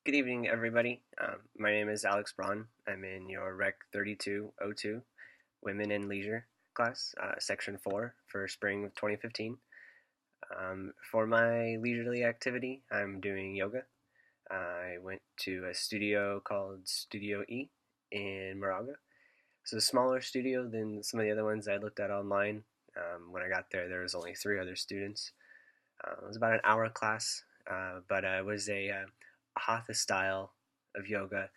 Good evening, everybody. My name is Alex Braun. I'm in your Rec 3202 Women in Leisure class, Section 4 for spring of 2015. For my leisurely activity, I'm doing yoga. I went to a studio called Studio E in Moraga. It's a smaller studio than some of the other ones I looked at online. When I got there, there was only three other students. It was about an hour class, but it was a hatha style of yoga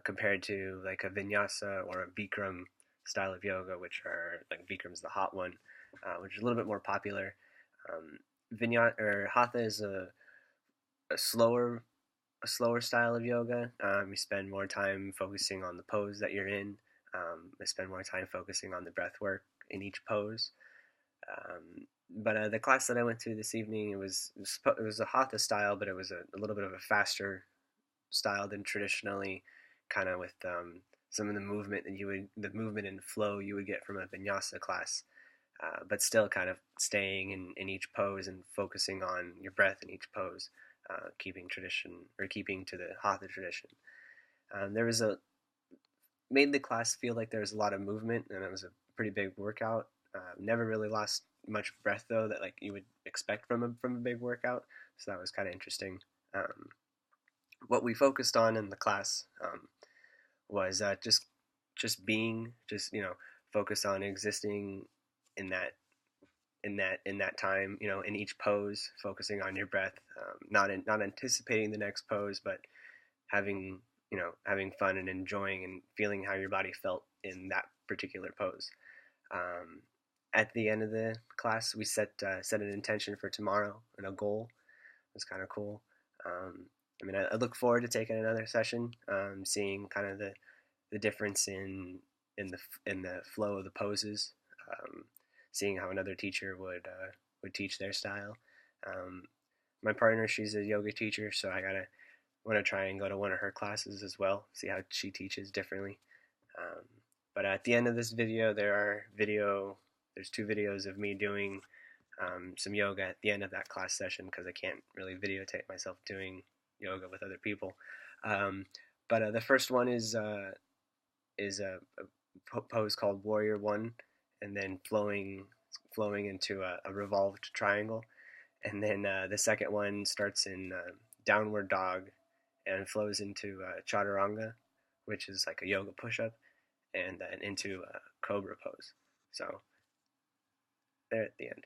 compared to like a vinyasa or a Bikram style of yoga, which are like Bikram's the hot one, which is a little bit more popular. Vinyasa or hatha is a slower a slower style of yoga. You spend more time focusing on the pose that you're in. I spend more time focusing on the breath work in each pose. But the class that I went to this evening, it was a hatha style, but it was a little bit of a faster style than traditionally, kind of with some of the movement the movement and flow you would get from a vinyasa class, but still kind of staying in each pose and focusing on your breath in each pose, keeping to the hatha tradition. There was a Made the class feel like there was a lot of movement and it was a pretty big workout. Never really lost much breath though that like you would expect from a big workout, so that was kind of interesting. Um, what we focused on in the class was just being, just focus on existing in that time, in each pose, focusing on your breath, not anticipating the next pose, but having having fun and enjoying and feeling how your body felt in that particular pose. Um, at the end of the class, we set an intention for tomorrow and a goal. It was kind of cool. Um, I look forward to taking another session, seeing kind of the difference in the flow of the poses, um, seeing how another teacher would teach their style. Um, my partner, she's a yoga teacher, so I gotta want to try and go to one of her classes as well, see how she teaches differently. Um, but at the end of this video, there's two videos of me doing some yoga at the end of that class session because I can't really videotape myself doing yoga with other people. Um, but the first one is a pose called Warrior One, and then flowing into a revolved triangle, and then the second one starts in Downward Dog and flows into Chaturanga, which is like a yoga push-up, and then into Cobra pose. So there at the end.